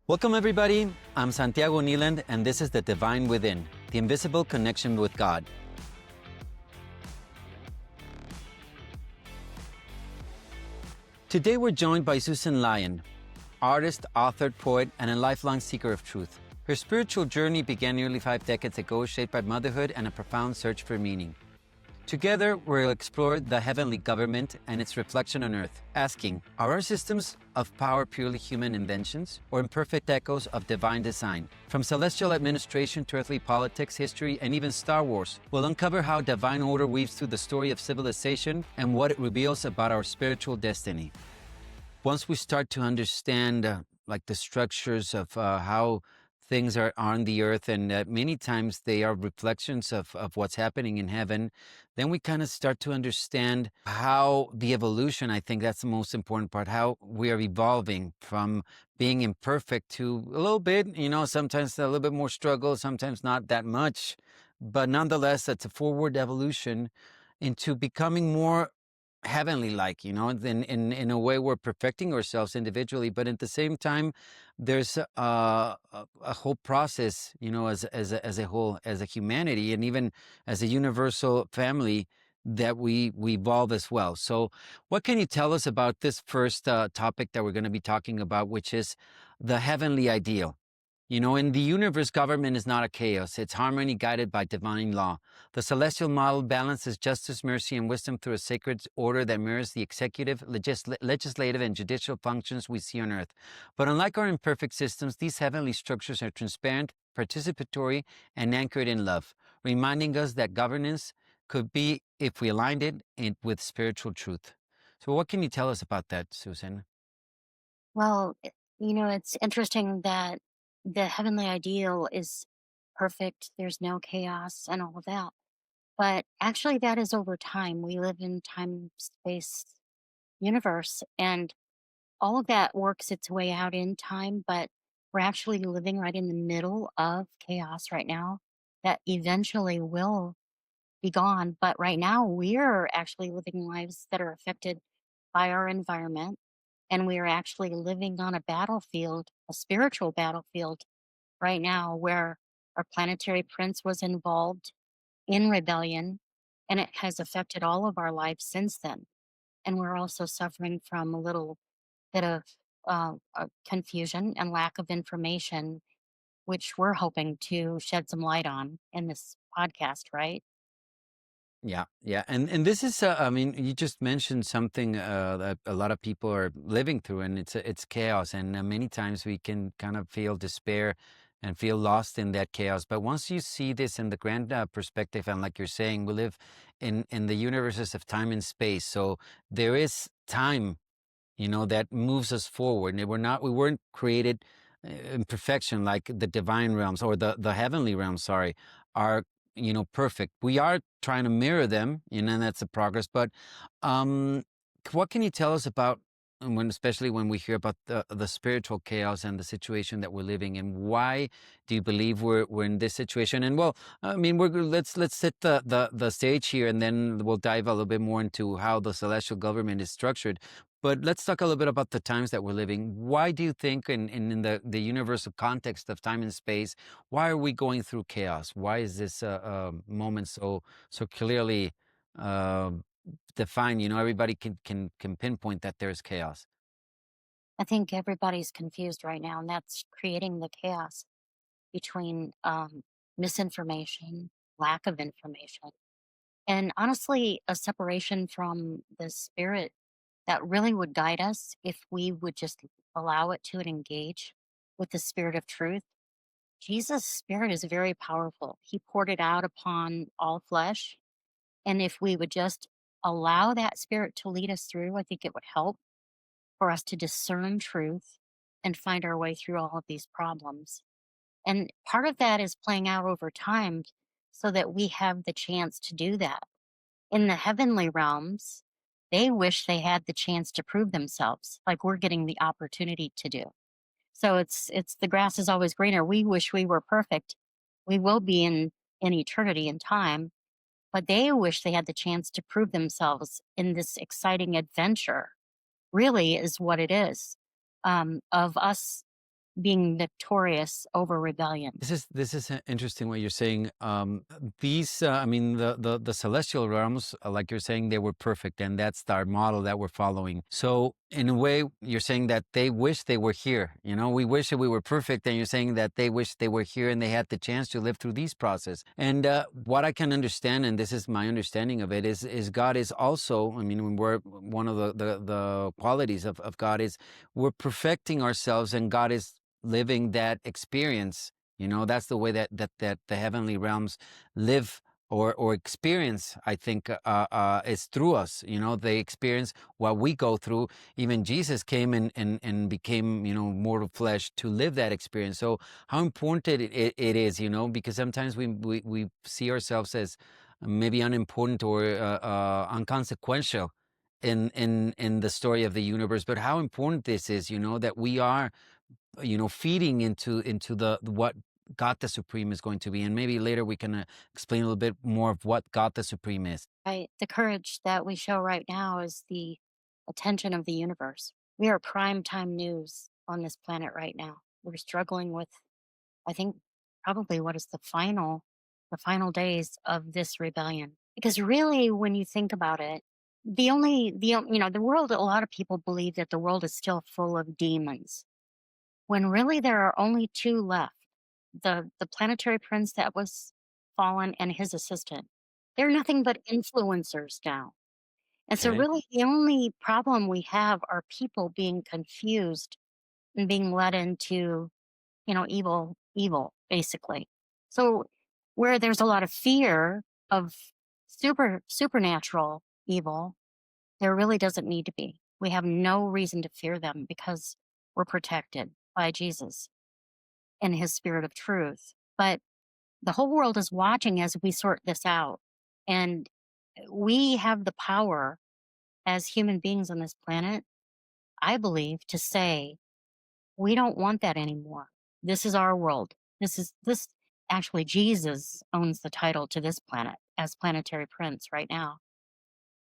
Welcome, everybody. I'm Santiago Kneeland, and this is The Divine Within, the invisible connection with God. Today, we're joined by Susan Lyon, artist, author, poet, and a lifelong seeker of truth. Her spiritual journey began nearly 5 decades ago, shaped by motherhood and a profound search for meaning. Together, we'll explore the heavenly government and its reflection on earth, asking, are our systems of power purely human inventions or imperfect echoes of divine design? From celestial administration to earthly politics, history, and even Star Wars, we'll uncover how divine order weaves through the story of civilization and what it reveals about our spiritual destiny. Once we start to understand the structures of how things are on the earth, and many times they are reflections of what's happening in heaven, then we kind of start to understand how the evolution, I think that's the most important part, how we are evolving from being imperfect to a little bit, sometimes a little bit more struggle, sometimes not that much, but nonetheless, it's a forward evolution into becoming more heavenly like, in a way we're perfecting ourselves individually, but at the same time there's a whole process, as a whole, as a humanity, and even as a universal family, that we evolve as well. So what can you tell us about this first topic that we're going to be talking about, which is the heavenly ideal? In the universe, government is not a chaos. It's harmony guided by divine law. The celestial model balances justice, mercy, and wisdom through a sacred order that mirrors the executive, legislative, and judicial functions we see on earth. But unlike our imperfect systems, these heavenly structures are transparent, participatory, and anchored in love, reminding us that governance could be if we aligned it with spiritual truth. So what can you tell us about that, Susan? Well, it's interesting that the heavenly ideal is perfect. There's no chaos and all of that. But actually, that is over time. We live in time, space, universe, and all of that works its way out in time. But we're actually living right in the middle of chaos right now that eventually will be gone. But right now, we're actually living lives that are affected by our environment. And we are actually living on a battlefield, a spiritual battlefield right now, where our planetary prince was involved in rebellion, and it has affected all of our lives since then. And we're also suffering from a little bit of confusion and lack of information, which we're hoping to shed some light on in this podcast, right? Yeah, yeah, and this is, I mean, you just mentioned something that a lot of people are living through, and it's chaos, and many times we can kind of feel despair and feel lost in that chaos. But once you see this in the grand perspective, and like you're saying, we live in the universes of time and space, so there is time, that moves us forward, and we weren't created in perfection like the divine realms or the heavenly realms. Sorry, are perfect. We are trying to mirror them, and that's a progress. But um, what can you tell us about especially when we hear about the spiritual chaos and the situation that we're living in? Why do you believe we're in this situation? And well, I mean, let's set the stage here, and then we'll dive a little bit more into how the celestial government is structured. But let's talk a little bit about the times that we're living. Why do you think, in the universal context of time and space, why are we going through chaos? Why is this moment so clearly uh, defined? Everybody can pinpoint that there's chaos. I think everybody's confused right now, and that's creating the chaos between misinformation, lack of information, and honestly, a separation from the spirit that really would guide us if we would just allow it to and engage with the spirit of truth. Jesus' spirit is very powerful. He poured it out upon all flesh. And if we would just allow that spirit to lead us through, I think it would help for us to discern truth and find our way through all of these problems. And part of that is playing out over time so that we have the chance to do that. In the heavenly realms, they wish they had the chance to prove themselves, like we're getting the opportunity to do. So it's the grass is always greener. We wish we were perfect. We will be in eternity and time, but they wish they had the chance to prove themselves in this exciting adventure. Really, is what it is, of us being victorious over rebellion. This is interesting what you're saying. These, I mean, the celestial realms, like you're saying, they were perfect, and that's our model that we're following. So, in a way, you're saying that they wish they were here. You know, we wish that we were perfect, and you're saying that they wish they were here and they had the chance to live through these process. And what I can understand, and this is my understanding of it, is God is also. I mean, when we're one of the qualities of God is we're perfecting ourselves, and God is living that experience. You know, that's the way that the heavenly realms live or experience. I think is through us. You know, they experience what we go through. Even Jesus came and became, you know, mortal flesh to live that experience. So how important it is, you know, because sometimes we see ourselves as maybe unimportant or unconsequential in the story of the universe. But how important this is, you know, that we are, you know, feeding into the what God the Supreme is going to be. And maybe later we can explain a little bit more of what God the Supreme is. Right? The courage that we show right now is the attention of the universe. We are prime time news on this planet right now. We're struggling with, I think, probably what is the final days of this rebellion. Because really, when you think about it, the world, a lot of people believe that the world is still full of demons, when really there are only two left: the planetary prince that was fallen and his assistant. They're nothing but influencers now. And so, Okay. really, the only problem we have are people being confused and being led into, evil, basically. So, where there's a lot of fear of supernatural evil, there really doesn't need to be. We have no reason to fear them because we're protected by Jesus and his spirit of truth. But the whole world is watching as we sort this out. And we have the power as human beings on this planet, I believe, to say, we don't want that anymore. This is our world. This actually, Jesus owns the title to this planet as planetary prince right now.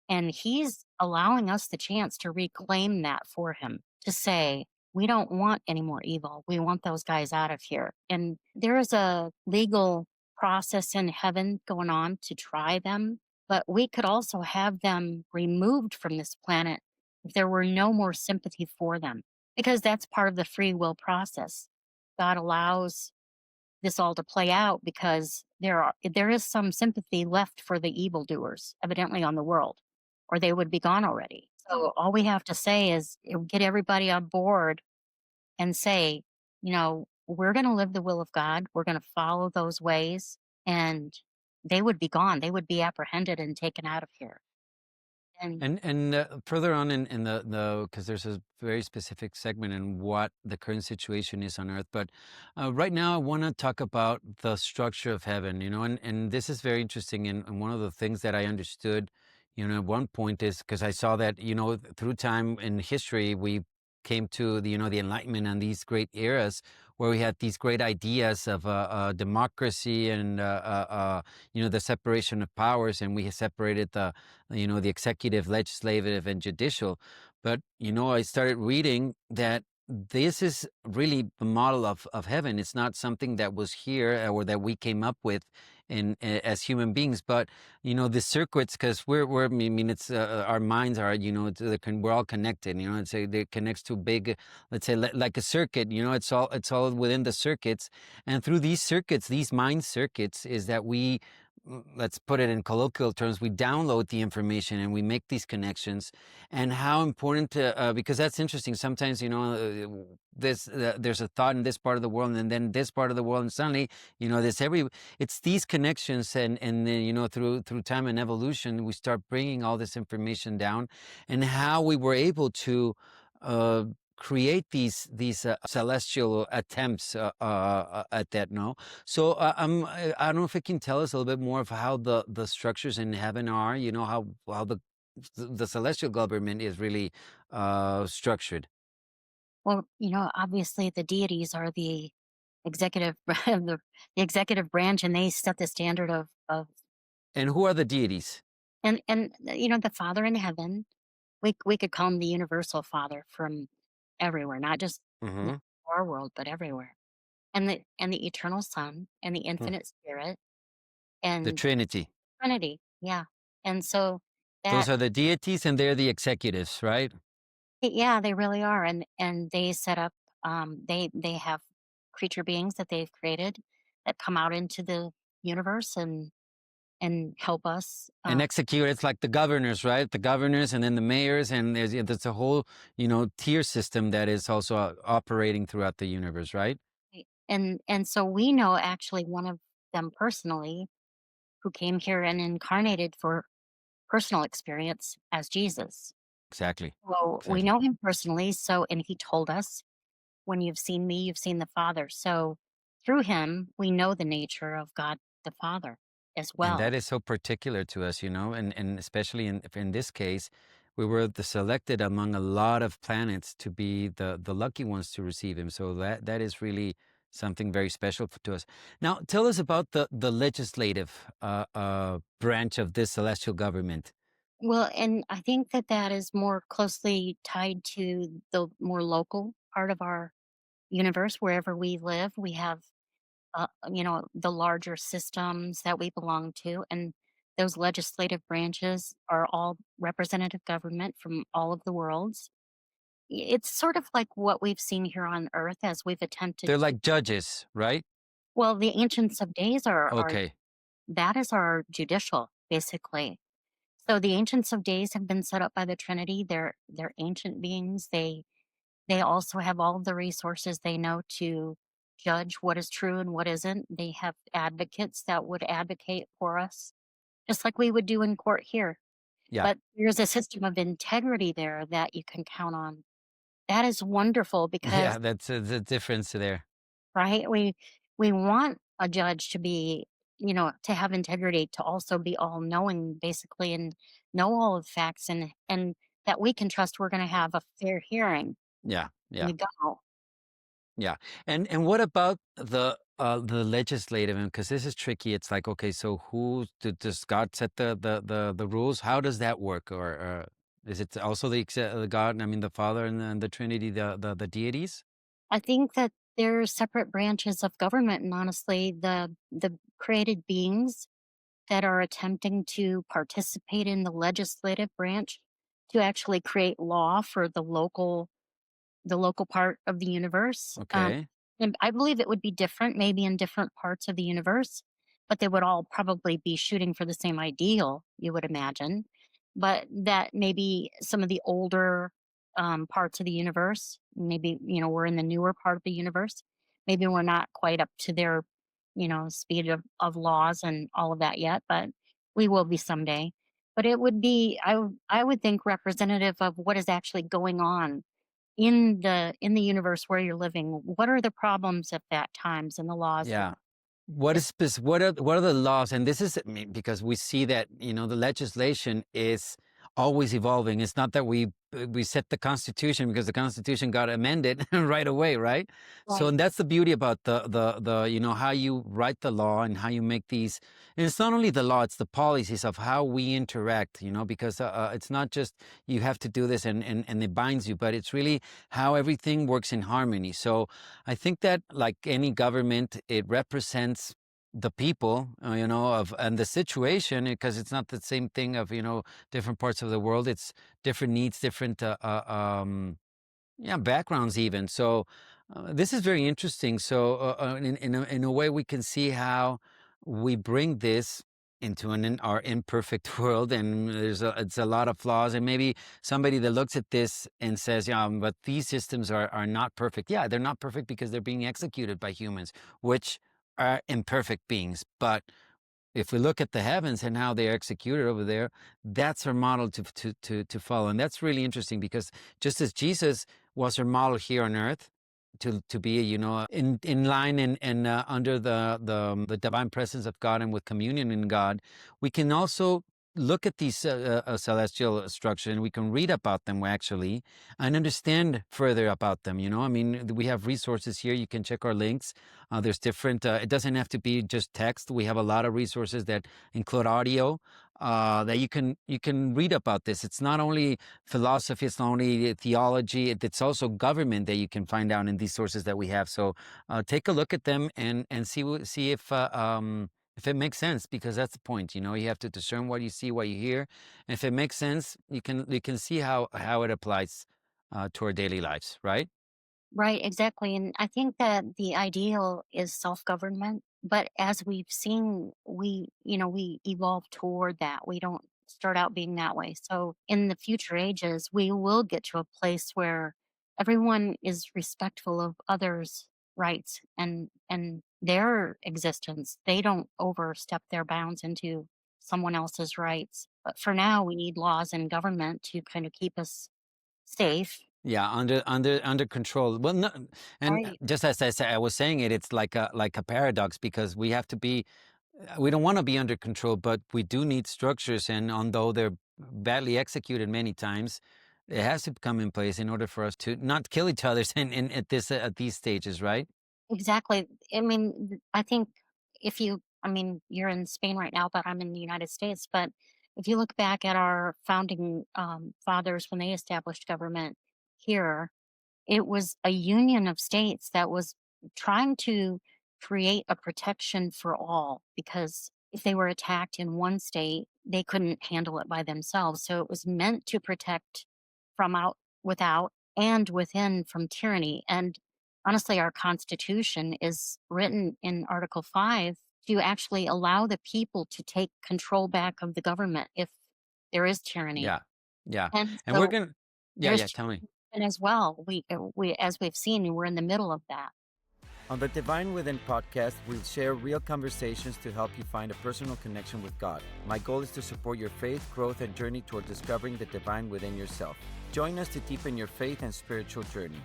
And he's allowing us the chance to reclaim that for him, to say, we don't want any more evil. We want those guys out of here. And there is a legal process in heaven going on to try them, but we could also have them removed from this planet if there were no more sympathy for them, because that's part of the free will process. God allows this all to play out because there is some sympathy left for the evildoers, evidently, on the world, or they would be gone already. So all we have to say is, get everybody on board and say, we're going to live the will of God. We're going to follow those ways, and they would be gone. They would be apprehended and taken out of here. And And further on in the because there's a very specific segment in what the current situation is on Earth, but right now I want to talk about the structure of heaven. You know, and this is very interesting. And one of the things that I understood, you know, at one point is because I saw that, you know, through time in history we came to the, you know, the Enlightenment and these great eras where we had these great ideas of democracy and you know, the separation of powers, and we separated the, you know, the executive, legislative, and judicial. But, you know, I started reading that this is really the model of heaven. It's not something that was here or that we came up with as human beings, but, you know, the circuits, because I mean, it's our minds are, you know, we're all connected, you know, it connects to big, let's say, like a circuit, you know, it's all within the circuits. And through these circuits, these mind circuits, is that we, let's put it in colloquial terms, we download the information and we make these connections. And how important to, because that's interesting. Sometimes, you know, there's a thought in this part of the world and then this part of the world, and suddenly, you know, it's these connections, and then, you know, through time and evolution, we start bringing all this information down, and how we were able to uh, create these celestial attempts at that. No, so I don't know if you can tell us a little bit more of how the structures in heaven are. You know, how the celestial government is really structured. well, obviously the deities are the executive the executive branch, and they set the standard of And who are the deities? the Father in heaven. We could call him the universal Father from everywhere, not just Hmm. our world, but everywhere. And the eternal Son and the Mm. infinite Spirit The and Trinity. Trinity. Yeah. And so Those that are the deities and they're the executives, right? yeah, they really are. And they set up they have creature beings that they've created that come out into the universe and help us. And execute, it's like the governors, right? The governors and then the mayors, and there's a whole, tier system that is also operating throughout the universe, right? And so we know actually one of them personally who came here and incarnated for personal experience as Jesus. Exactly. So we Exactly. know him personally. So, and he told us, when you've seen me, you've seen the Father. So through him, we know the nature of God the Father as And well. that is so particular to us, and especially in this case, we were the selected among a lot of planets to be the lucky ones to receive him. So that is really something very special to us. Now, tell us about the legislative branch of this celestial government. Well, and I think that that is more closely tied to the more local part of our universe, wherever we live. We have, the larger systems that we belong to, and those legislative branches are all representative government from all of the worlds. It's sort of like what we've seen here on Earth as we've attempted They're to. like judges, right? Well, the ancients of days are Okay. that is our judicial, basically. So the ancients of days have been set up by the Trinity. They're ancient beings. They also have all of the resources they know to judge what is true and what isn't. They have advocates that would advocate for us, just like we would do in court here. Yeah. But there's a system of integrity there that you can count on. That is wonderful because, Yeah, that's the difference there. right, we want a judge to be, to have integrity, to also be all knowing basically and know all of the facts and that we can trust we're going to have a fair hearing Yeah. when Yeah. we go. Yeah. And what about the legislative? Because this is tricky. It's like, okay, so does God set the rules? How does that work? Or is it also the God, I mean the Father and the Trinity, the deities? I think that there's separate branches of government, and honestly, the created beings that are attempting to participate in the legislative branch to actually create law for the local part of the universe. Okay. And I believe it would be different, maybe in different parts of the universe, but they would all probably be shooting for the same ideal, you would imagine. But that maybe some of the older parts of the universe, maybe, we're in the newer part of the universe, maybe we're not quite up to their, speed of laws and all of that yet, but we will be someday. But it would be, I would think, representative of what is actually going on in the universe where you're living. What are the problems at that times and the laws that Yeah. What is is what are the laws? And this is, I mean, because we see that the legislation is always evolving. It's not that we set the Constitution because the Constitution got amended right away, right? So, right, and that's the beauty about the how you write the law and how you make these. And it's not only the law; it's the policies of how we interact. Because it's not just you have to do this and it binds you, but it's really how everything works in harmony. So I think that, like any government, it represents the people, of and the situation, because it's not the same thing of different parts of the world. It's different needs, different yeah, backgrounds even. So this is very interesting. So in a way, we can see how we bring this into our imperfect world, and it's a lot of flaws. And maybe somebody that looks at this and says, "Yeah, but these systems are not perfect." Yeah, they're not perfect because they're being executed by humans, which are imperfect beings. But if we look at the heavens and how they're executed over there, that's our model to follow. And that's really interesting because just as Jesus was our model here on earth to be, in line and under the divine presence of God and with communion in God, we can also look at these celestial structures and we can read about them actually and understand further about them. I mean, we have resources here. You can check our links. There's different, it doesn't have to be just text. We have a lot of resources that include audio. that you can read about this. It's not only philosophy, it's not only theology, it's also government that you can find out in these sources that we have. So take a look at them and see if it makes sense, because that's the point. You have to discern what you see, what you hear, and if it makes sense, you can see how it applies to our daily lives, right? Right, exactly. And I think that the ideal is self-government, but as we've seen, we evolve toward that. We don't start out being that way. So in the future ages, we will get to a place where everyone is respectful of others' rights and their existence. They don't overstep their bounds into someone else's rights. But for now, we need laws and government to kind of keep us safe. Yeah, under control. Well, no, and Right. just as I was saying it, it's like a paradox, because we don't want to be under control, but we do need structures, and although they're badly executed many times, it has to come in place in order for us to not kill each other at these stages, right? Exactly. I mean, I think I mean, you're in Spain right now, but I'm in the United States. But if you look back at our founding fathers when they established government here, it was a union of states that was trying to create a protection for all, because if they were attacked in one state, they couldn't handle it by themselves. So it was meant to protect from out without and within from tyranny. And honestly, our Constitution is written in Article 5 to actually allow the people to take control back of the government if there is tyranny. Yeah, yeah, And and we're so gonna. Yeah, there's yeah. Tell me. and as well, as we've seen, we're in the middle of that. On the Divine Within podcast, we'll share real conversations to help you find a personal connection with God. My goal is to support your faith, growth, and journey toward discovering the divine within yourself. Join us to deepen your faith and spiritual journey.